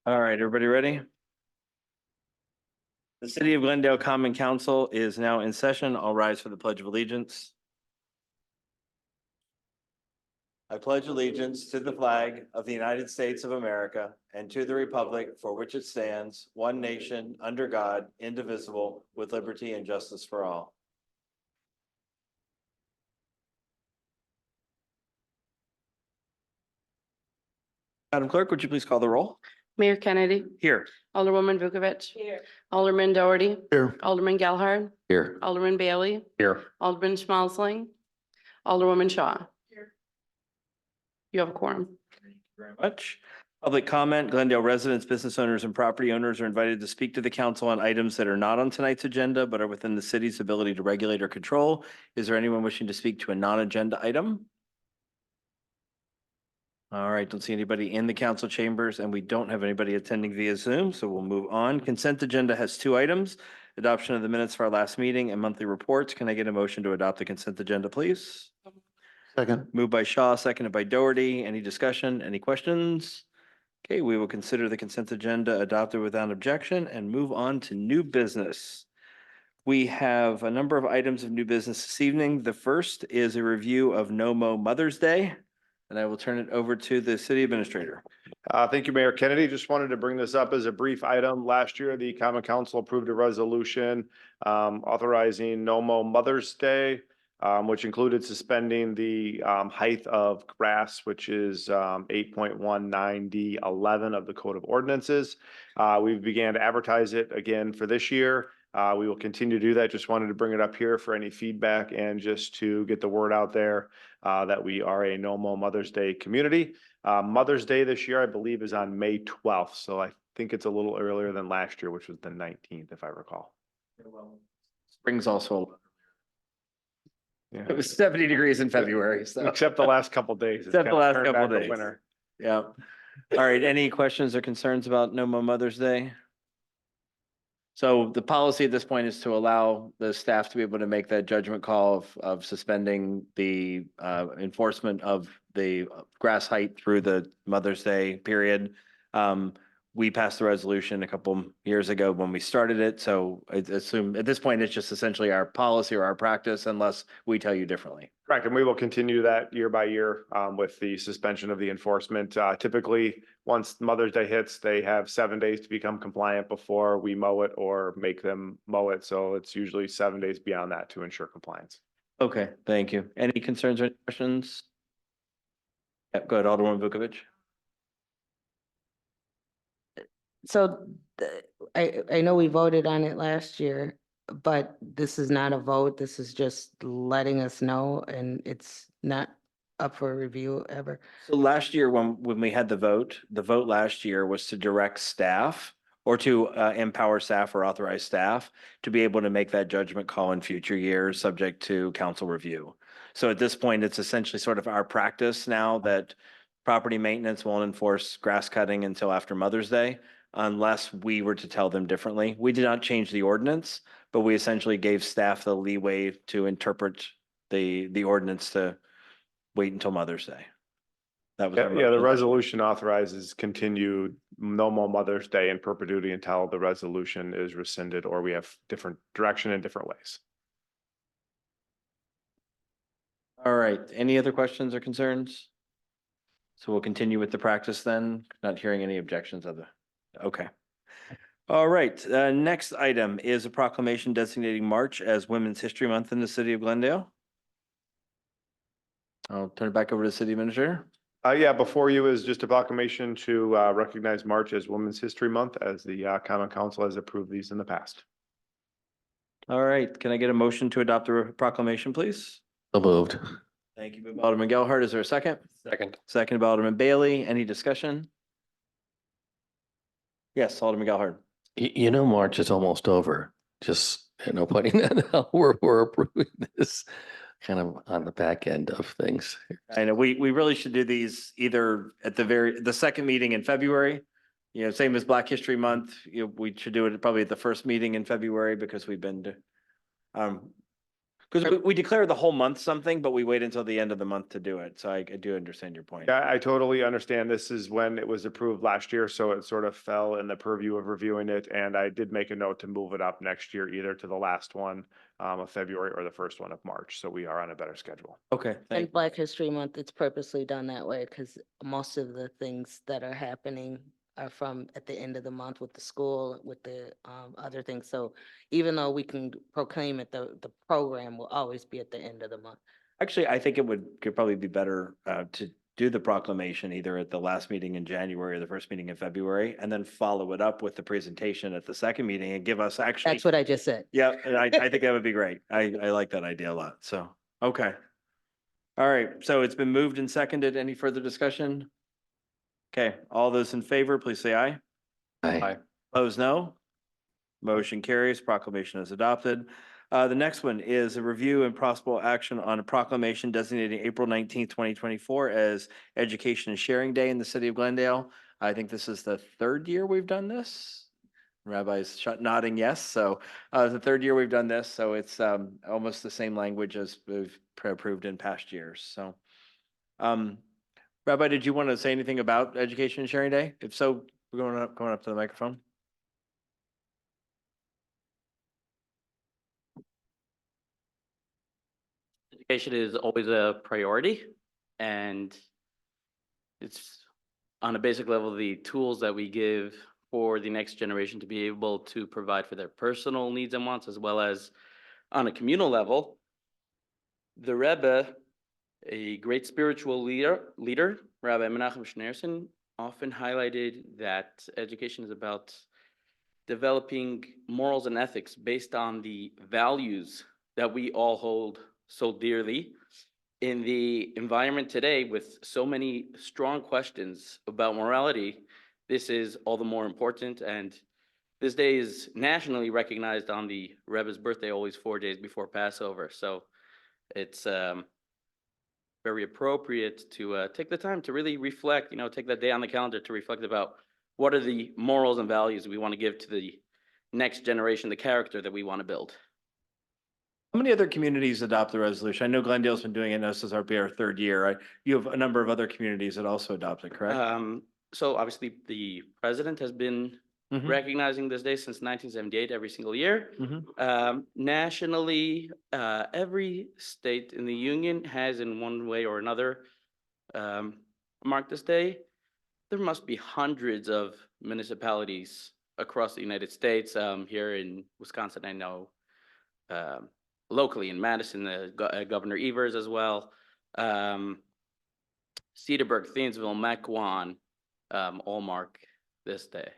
All right, everybody ready? The City of Glendale Common Council is now in session. I'll rise for the Pledge of Allegiance. I pledge allegiance to the flag of the United States of America and to the republic for which it stands, one nation, under God, indivisible, with liberty and justice for all. Madam Clerk, would you please call the roll? Mayor Kennedy, Here. Alderwoman Vukovic. Here. Alderman Doherty. Here. Alderman Gelhardt. Here. Alderman Bailey. Here. Alderman Schmalzling. Alderwoman Shaw. Here. You have a quorum. Thank you very much. Public comment, Glendale residents, business owners, and property owners are invited to speak to the council on items that are not on tonight's agenda, but are within the city's ability to regulate or control. Is there anyone wishing to speak to a non-agenda item? All right, don't see anybody in the council chambers, and we don't have anybody attending via Zoom, so we'll move on. Consent agenda has two items: adoption of the minutes for our last meeting and monthly reports. Can I get a motion to adopt the consent agenda, please? Second. Moved by Shaw, seconded by Doherty. Any discussion? Any questions? Okay, we will consider the consent agenda adopted without objection and move on to new business. We have a number of items of new business this evening. The first is a review of No Mo Mother's Day, and I will turn it over to the city administrator. Thank you, Mayor Kennedy. Just wanted to bring this up as a brief item. Last year, the Common Council approved a resolution authorizing No Mo Mother's Day, which included suspending the height of grass, which is 8.19D11 of the Code of Ordinances. We began to advertise it again for this year. We will continue to do that. Just wanted to bring it up here for any feedback and just to get the word out there that we are a No Mo Mother's Day community. Mother's Day this year, I believe, is on May 12th. So I think it's a little earlier than last year, which was the 19th, if I recall. Spring's also, Yeah. it was 70 degrees in February, so. Except the last couple days. It's Except the kinda last turned couple back to days. winter. Yeah. All right, any questions or concerns about No Mo Mother's Day? So the policy at this point is to allow the staff to be able to make that judgment call of suspending the enforcement of the grass height through the Mother's Day period. We passed the resolution a couple years ago when we started it, so I assume at this point, it's just essentially our policy or our practice unless we tell you differently. Correct, and we will continue that year by year with the suspension of the enforcement. Typically, once Mother's Day hits, they have 7 days to become compliant before we mow it or make them mow it. So it's usually 7 days beyond that to ensure compliance. Okay, thank you. Any concerns or any questions? Yep, go ahead, Alderman Vukovic. So I know we voted on it last year, but this is not a vote. This is just letting us know, and it's not up for review ever. So last year, when we had the vote last year was to direct staff or to empower staff or authorize staff to be able to make that judgment call in future years, subject to council review. So at this point, it's essentially sort of our practice now that property maintenance won't enforce grass cutting until after Mother's Day, unless we were to tell them differently. We did not change the ordinance, but we essentially gave staff the leeway to interpret the ordinance to wait until Mother's Day. That was our Yeah, the motion. resolution authorizes continued No Mo Mother's Day in perpetuity until the resolution is rescinded or we have different direction in different ways. All right, any other questions or concerns? So we'll continue with the practice then, not hearing any objections of the, okay. All right, next item is a proclamation designating March as Women's History Month in the city of Glendale. I'll turn it back over to the city administrator. Yeah, before you is just a proclamation to recognize March as Women's History Month, as the Common Council has approved these in the past. All right, can I get a motion to adopt the proclamation, please? So moved. Thank you, Alderman Gelhardt. Is there a second? Second. Second by Alderman Bailey. Any discussion? Yes, Alderman Gelhardt. You know, March is almost over. Just, putting that out, we're approving this kind of on the back end of things. I know we really should do these either at the second meeting in February. Same as Black History Month, we should do it probably at the first meeting in February because we've been Because we declare the whole month something, but we wait until the end of the month to do it. So I do understand your point. Yeah, I totally understand. This is when it was approved last year, so it sort of fell in the purview of reviewing it. And I did make a note to move it up next year, either to the last one of February or the first one of March. So we are on a better schedule. Okay, And thank, Black History Month, it's purposely done that way because most of the things that are happening are from at the end of the month with the school, with the other things. So even though we can proclaim it, the program will always be at the end of the month. actually, I think could probably be better to do the proclamation either at the last meeting in January or the first meeting in February, and then follow it up with the presentation at the second meeting and give us actually. That's what I just said. Yeah, and I think that would be great. I like that idea a lot. So, okay. All right, so it's been moved and seconded. Any further discussion? Okay, all those in favor, please say aye. Aye. Opposed, no. Motion carries. Proclamation is adopted. The next one is a review and possible action on a proclamation designating April 19th, 2024 as Education and Sharing Day in the city of Glendale. I think this is the third year we've done this. Rabbi's nodding yes. So the third year we've done this. So it's almost the same language as we've approved in past years. So Rabbi, did you want to say anything about Education and Sharing Day? If so, we're going up to the microphone. Education is always a priority, and it's on a basic level, the tools that we give for the next generation to be able to provide for their personal needs and wants, as well as on a communal level. The Rebbe, a great spiritual leader, Rabbi Menachem Schneerson, often highlighted that education is about developing morals and ethics based on the values that we all hold so dearly. In the environment today, with so many strong questions about morality, this is all the more important. And this day is nationally recognized on the Rebbe's birthday, always 4 days before Passover. So it's very appropriate to take the time to really reflect, take that day on the calendar to reflect about what are the morals and values we want to give to the next generation, the character that we want to build. How many other communities adopt the resolution? I know Glendale's been doing it, and this is our third year. You have a number of other communities that also adopt it, correct? So obviously the president has been Mhm. recognizing this day since 1978, every single year. Mhm. Nationally, every state in the union has in one way or another marked this day. There must be hundreds of municipalities across the United States. Here in Wisconsin, I know locally in Madison, Governor Evers as well. Cedarburg, Thiensville, Mequon, all mark this day.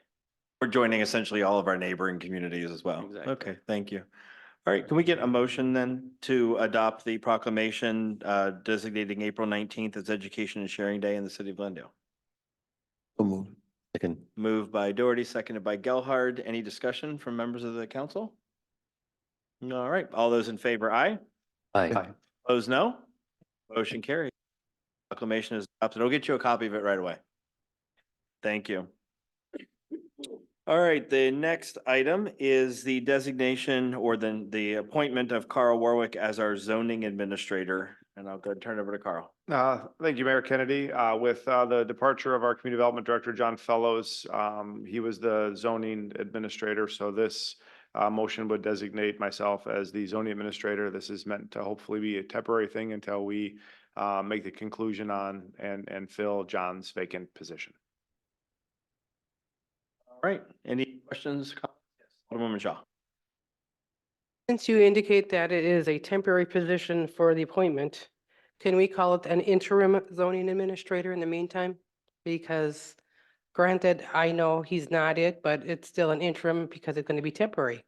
We're joining essentially all of our neighboring communities as well. Exactly. Okay, thank you. All right, can we get a motion then to adopt the proclamation designating April 19th as Education and Sharing Day in the city of Glendale? Second. Moved by Doherty, seconded by Gelhard. Any discussion from members of the council? All right, all those in favor, aye. Aye. Opposed, no. Motion carries. Proclamation is adopted. I'll get you a copy of it right away. Thank you. All right, the next item is the designation or the appointment of Carl Warwick as our zoning administrator. And I'll go ahead and turn it over to Carl. Thank you, Mayor Kennedy. With the departure of our Community Development Director, John Fellows, he was the zoning administrator. So this motion would designate myself as the zoning administrator. This is meant to hopefully be a temporary thing until we make the conclusion on and fill John's vacant position. All right, any questions? Alderwoman Shaw. Since you indicate that it is a temporary position for the appointment, can we call it an interim zoning administrator in the meantime? Because granted, I know he's not it, but it's still an interim because it's going to be temporary.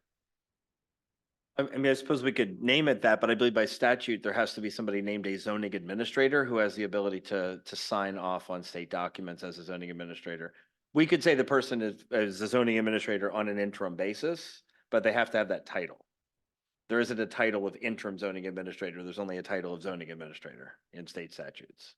I mean, I suppose we could name it that, but I believe by statute, there has to be somebody named a zoning administrator who has the ability to sign off on state documents as a zoning administrator. We could say the person is a zoning administrator on an interim basis, but they have to have that title. There isn't a title with interim zoning administrator. There's only a title of zoning administrator in state statutes.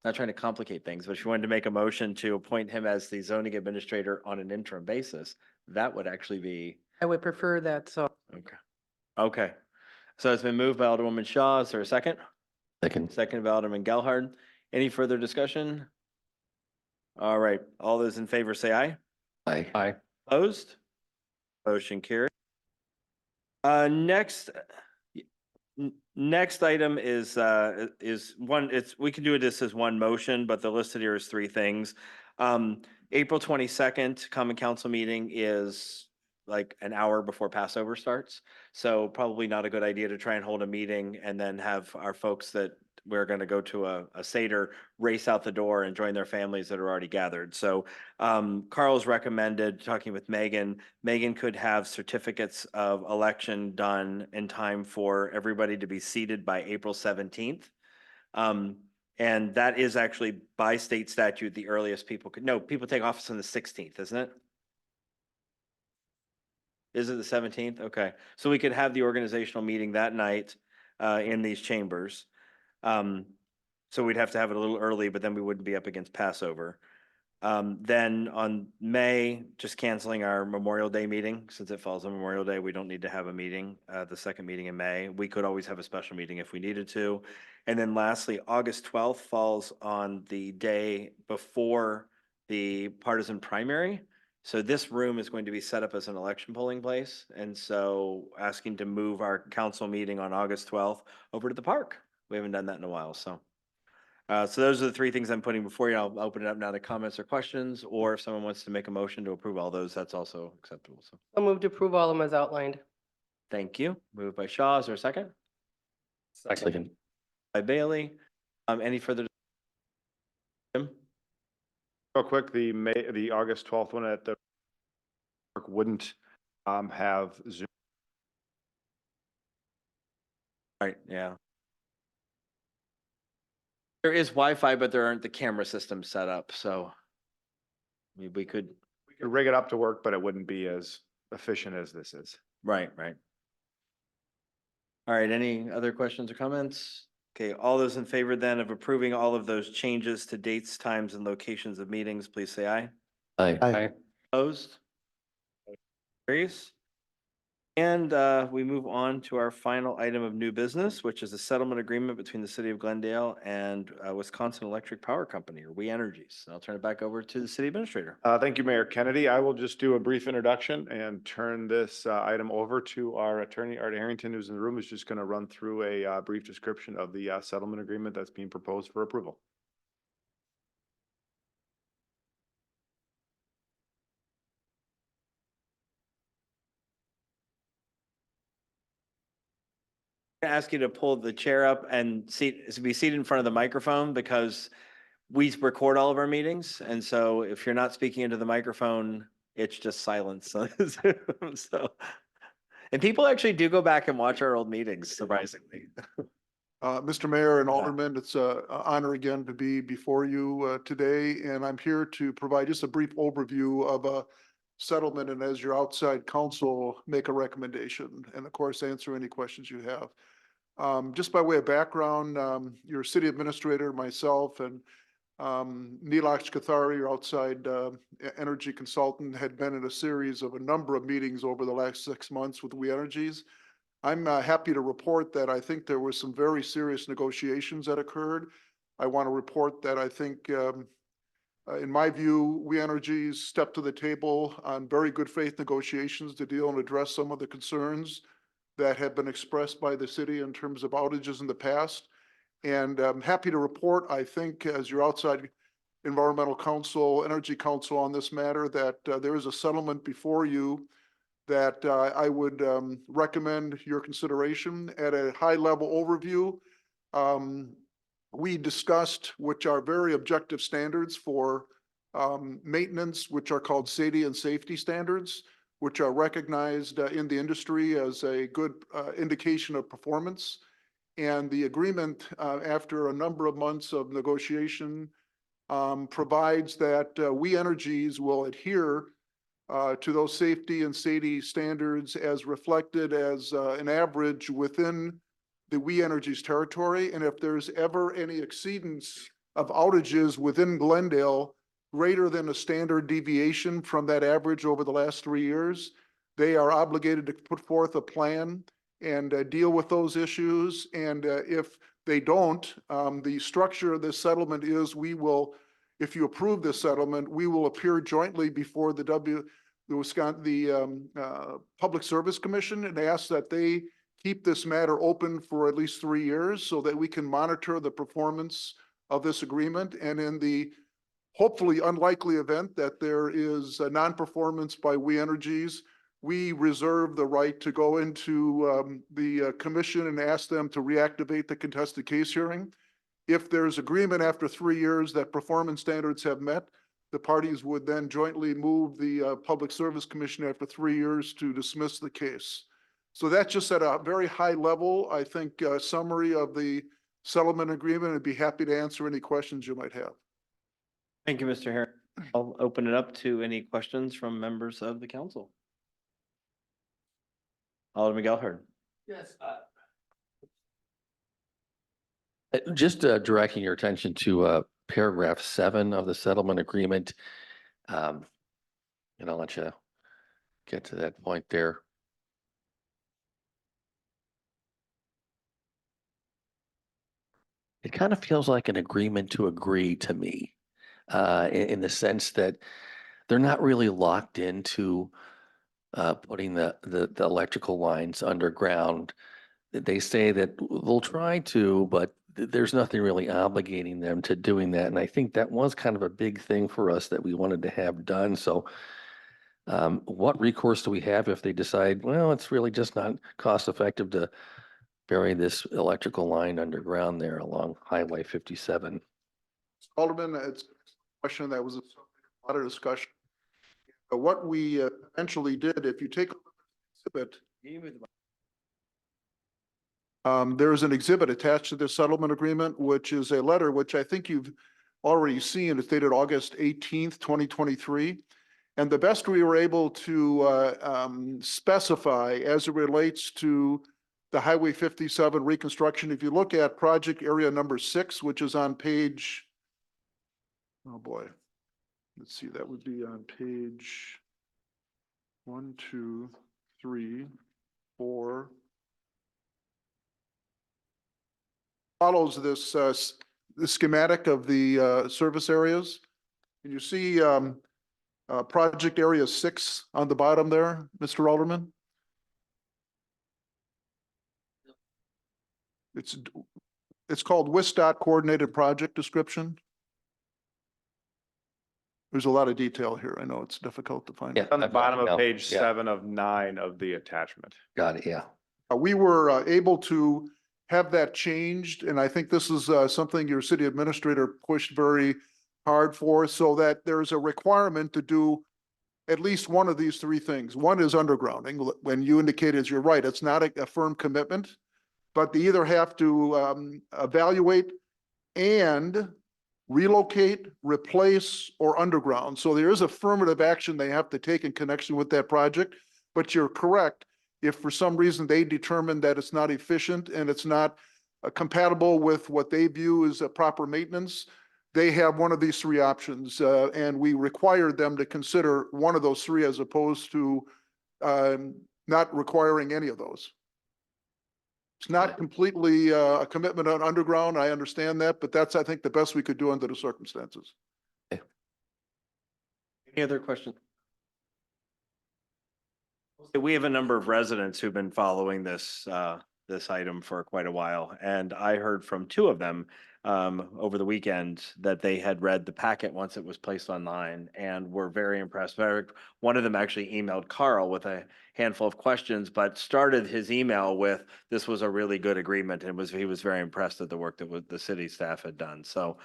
Not trying to complicate things, but if you wanted to make a motion to appoint him as the zoning administrator on an interim basis, that would actually be, I would prefer that, so. okay. Okay. So it's been moved by Alderwoman Shaw. Is there a second? Second. Second by Alderman Gelhard. Any further discussion? All right, all those in favor say aye. Aye. Opposed? Motion carried. Next, next item is one, we can do this as one motion, but the listed here is three things. April 22nd, common council meeting is like an hour before Passover starts. So probably not a good idea to try and hold a meeting and then have our folks that we're going to go to a Seder race out the door and join their families that are already gathered. So Carl's recommended, talking with Megan, Megan could have certificates of election done in time for everybody to be seated by April 17th. And that is actually by state statute, the earliest people could, no, people take office on the 16th, isn't it? Is it the 17th? Okay. So we could have the organizational meeting that night in these chambers. So we'd have to have it a little early, but then we wouldn't be up against Passover. Then on May, just canceling our Memorial Day meeting, since it falls on Memorial Day, we don't need to have a meeting, the second meeting in May. We could always have a special meeting if we needed to. And then lastly, August 12th falls on the day before the partisan primary. So this room is going to be set up as an election polling place. And so asking to move our council meeting on August 12th over to the park. We haven't done that in a while, so. So those are the three things I'm putting before you. I'll open it up now to comments or questions, or if someone wants to make a motion to approve all those, that's also acceptable. So I'll move to approve all of them as outlined. thank you. Moved by Shaw. Is there a second? Second. By Bailey. Any further? Tim? Real quick, the August 12th one at the wouldn't have Zoom. Right, yeah. There is Wi-Fi, but there aren't the camera systems set up, so we could, We could rig it up to work, but it wouldn't be as efficient as this is. right. All right, any other questions or comments? Okay, all those in favor then of approving all of those changes to dates, times, and locations of meetings, please say aye. Aye. Opposed? Carries. And we move on to our final item of new business, which is a settlement agreement between the city of Glendale and Wisconsin Electric Power Company, or We Energies. I'll turn it back over to the city administrator. Thank you, Mayor Kennedy. I will just do a brief introduction and turn this item over to our attorney, Art Harrington, who's in the room, who's just going to run through a brief description of the settlement agreement that's being proposed for approval. Ask you to pull the chair up and be seated in front of the microphone, because we record all of our meetings. And so if you're not speaking into the microphone, it's just silence on Zoom. So, and people actually do go back and watch our old meetings, surprisingly. Mr. Mayor and Alderman, it's an honor again to be before you today, and I'm here to provide just a brief overview of a settlement, and as your outside counsel, make a recommendation, and of course, answer any questions you have. Just by way of background, your city administrator, myself, and Neelaksh Kathari, your outside energy consultant, had been in a number of meetings over the last 6 months with We Energies. I'm happy to report that I think there were some very serious negotiations that occurred. I want to report that I think, in my view, We Energies stepped to the table on very good faith negotiations to deal and address some of the concerns that have been expressed by the city in terms of outages in the past. And I'm happy to report, I think, as your outside environmental counsel, energy counsel on this matter, that there is a settlement before you that I would recommend your consideration. At a high level overview, we discussed, which are very objective standards for maintenance, which are called SAIDI and safety standards, which are recognized in the industry as a good indication of performance. And the agreement, after a number of months of negotiation, provides that We Energies will adhere to those safety and SAIDI standards as reflected as an average within the We Energies territory. And if there's ever any exceedance of outages within Glendale greater than a standard deviation from that average over the last 3 years, they are obligated to put forth a plan and deal with those issues. And if they don't, the structure of this settlement is if you approve this settlement, we will appear jointly before the Public Service Commission and ask that they keep this matter open for at least 3 years so that we can monitor the performance of this agreement. And in the hopefully unlikely event that there is a non-performance by We Energies, we reserve the right to go into the commission and ask them to reactivate the contested case hearing. If there's agreement after 3 years that performance standards have met, the parties would then jointly move the Public Service Commission after 3 years to dismiss the case. So that's just at a very high level, I think, summary of the settlement agreement. I'd be happy to answer any questions you might have. Thank you, Mr. Herring. I'll open it up to any questions from members of the council. Alderman Gelhard. Yes. Just directing your attention to paragraph 7 of the settlement agreement. And I'll let you get to that point there. It kind of feels like an agreement to agree to me, in the sense that they're not really locked into putting the electrical lines underground. They say that they'll try to, but there's nothing really obligating them to doing that. And I think that was kind of a big thing for us that we wanted to have done. So what recourse do we have if they decide, well, it's really just not cost effective to bury this electrical line underground there along Highway 57? Alderman, it's a question that was a lot of discussion. What we eventually did, if you take a look at the exhibit, there is an exhibit attached to this settlement agreement, which is a letter, which I think you've already seen. It's dated August 18th, 2023. And the best we were able to specify as it relates to the Highway 57 reconstruction, if you look at project area number 6, which is on page, oh boy, let's see, that would be on page 1, 2, 3, 4. Follows this the schematic of the service areas. And you see project area 6 on the bottom there, Mr. Alderman. It's called WISDOT Coordinated Project Description. There's a lot of detail here. I know it's difficult to find. Yeah. On the I've got bottom it now. of page Yeah. 7 of 9 of the attachment. Got it, yeah. We were able to have that changed, and I think this is something your city administrator pushed very hard for, so that there's a requirement to do at least one of these 3 things. One is undergrounding. When you indicated, you're right, it's not a firm commitment, but they either have to evaluate and relocate, replace, or underground. So there is affirmative action they have to take in connection with that project. But you're correct. If for some reason they determine that it's not efficient and it's not compatible with what they view as a proper maintenance, they have one of these 3 options. And we required them to consider one of those 3 as opposed to not requiring any of those. It's not completely a commitment on underground. I understand that, but that's, I think, the best we could do under the circumstances. Any other questions? We have a number of residents who've been following this item for quite a while, and I heard from 2 of them over the weekend that they had read the packet once it was placed online and were very impressed. One of them actually emailed Carl with a handful of questions, but started his email with, "This was a really good agreement," and he was very impressed at the work that the city staff had done. So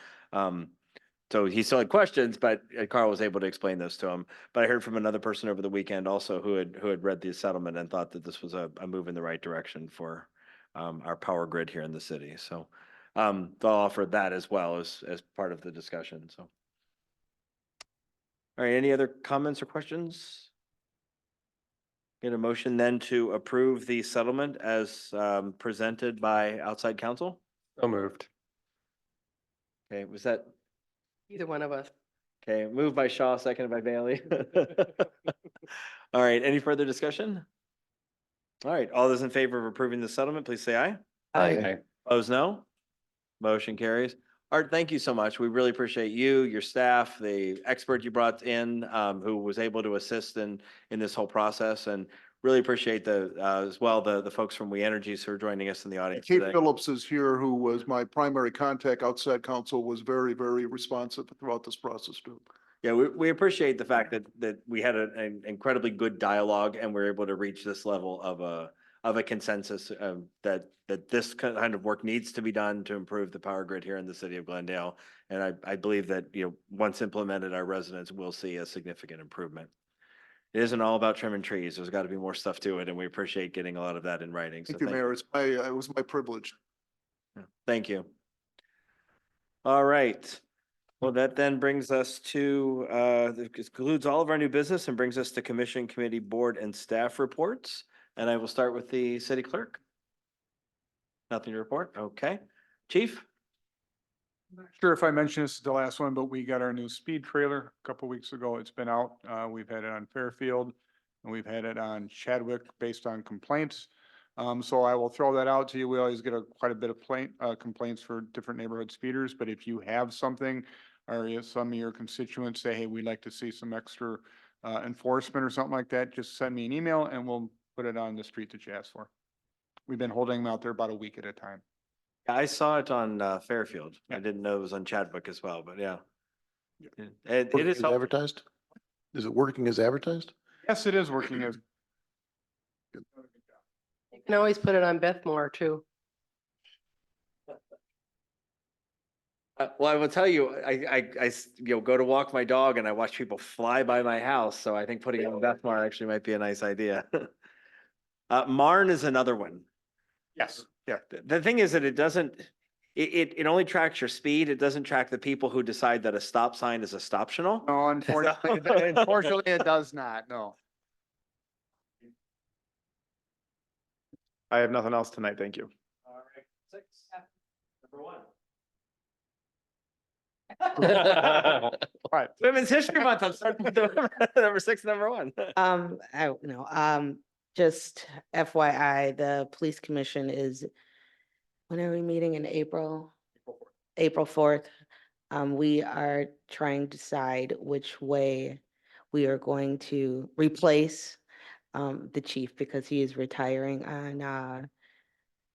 so he still had questions, but Carl was able to explain those to him. But I heard from another person over the weekend also who had read the settlement and thought that this was a move in the right direction for our power grid here in the city. So they'll offer that as well as part of the discussion. So, all right, any other comments or questions? Get a motion then to approve the settlement as presented by outside counsel? So moved. Okay, was that? Either one of us. Okay, moved by Shaw, seconded by Bailey. All right, any further discussion? All right, all those in favor of approving the settlement, please say aye. Aye. Opposed, no. Motion carries. Art, thank you so much. We really appreciate you, your staff, the expert you brought in, who was able to assist in this whole process, and really appreciate as well, the folks from We Energies who are joining us in the audience Kate today. Phillips is here, who was my primary contact outside counsel, was very, very responsive throughout this process too. Yeah, we appreciate the fact that we had an incredibly good dialogue and we're able to reach this level of a consensus, that this kind of work needs to be done to improve the power grid here in the city of Glendale. And I believe that, once implemented, our residents will see a significant improvement. It isn't all about trimming trees. There's got to be more stuff to it, and we appreciate getting a lot of that in writing. So Thank you, Mayor. It was my privilege. Thank you. All right. Well, that then brings us to, this concludes all of our new business and brings us to commission, committee, board, and staff reports. And I will start with the city clerk. Nothing to report? Okay. Chief? Not sure if I mentioned this is the last one, but we got our new speed trailer a couple weeks ago. It's been out. We've had it on Fairfield and we've had it on Chadwick based on complaints. So I will throw that out to you. We always get quite a bit of complaints for different neighborhood speeders, but if you have something or if some of your constituents say, hey, we'd like to see some extra enforcement or something like that, just send me an email and we'll put it on the street that you asked for. We've been holding them out there about a week at a time. I saw it on Fairfield. I Yeah. didn't know it was on Chadwick as well, but yeah. Yeah. It Working is as helpful. advertised? Is it working as advertised? Yes, it is working as. You can always put it on Bethmore too. Well, I will tell you, go to walk my dog and I watch people fly by my house. So I think putting it on Bethmar actually might be a nice idea. Marn is another one. Yes, yeah. The thing is that it only tracks your speed. It doesn't track the people who decide that a stop sign is a stoptional. No, unfortunately, it does not, no. I have nothing else tonight. Thank you. All right, 6, number 1. Right. Women's History Month. I'm starting with number 6, number 1. I don't know, just FYI, the police commission is, when are we meeting in April? April 4th. We are trying to decide which way we are going to replace the chief, because he is retiring on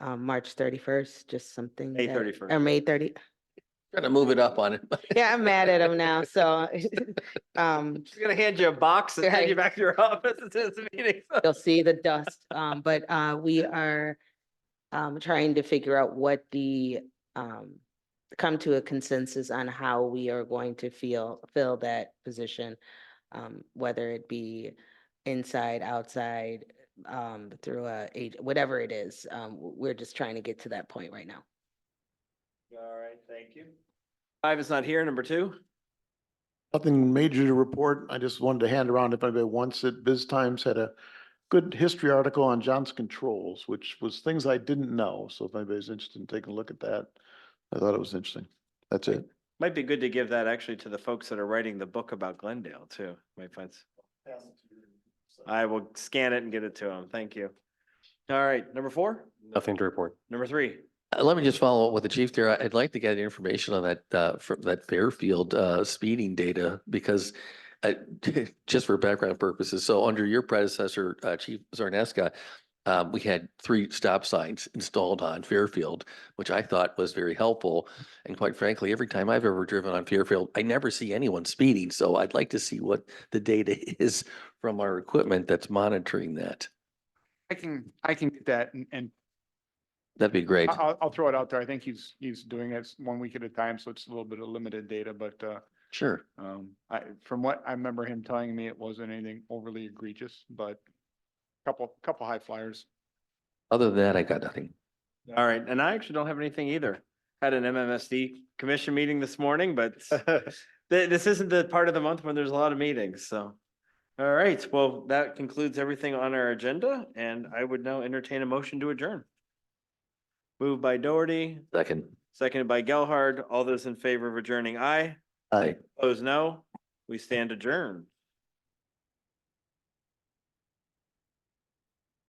March 31st, just something. May that- 31st. Or May 30. Trying to move it up on it. Yeah, I'm mad at him now, so She's gonna hand you a box and send you Right. back to your office as soon as the meeting. you'll see the dust. But we are trying to figure out what come to a consensus on how we are going to fill that position, whether it be inside, outside, through whatever it is. We're just trying to get to that point right now. All right, thank you. 5 is not here. Number 2. Nothing major to report. I just wanted to hand around if anybody wants it. Biz Times had a good history article on Johnson Controls, which was things I didn't know. So if anybody's interested in taking a look at that, I thought it was interesting. That's it. Might be good to give that actually to the folks that are writing the book about Glendale too. Might find. I will scan it and get it to them. Thank you. All right, number 4, Nothing to report. number 3. Let me just follow up with the chief there. I'd like to get information on that, from that Fairfield, speeding data, because just for background purposes, so under your predecessor, Chief Zarneska, we had 3 stop signs installed on Fairfield, which I thought was very helpful. And quite frankly, every time I've ever driven on Fairfield, I never see anyone speeding. So I'd like to see what the data is from our equipment that's monitoring that. I can get that and That'd be great. I'll throw it out there. I think he's doing it 1 week at a time, so it's a little bit of limited data, but Sure. from what I remember him telling me, it wasn't anything overly egregious, but couple high flyers. Other than that, I got nothing. All right, and I actually don't have anything either. Had an MMSD commission meeting this morning, but this isn't the part of the month when there's a lot of meetings, so. All right, well, that concludes everything on our agenda, and I would now entertain a motion to adjourn. Moved by Doherty, Second. seconded by Gelhard. All those in favor of adjourning, aye. Aye. Opposed, no. We stand adjourned.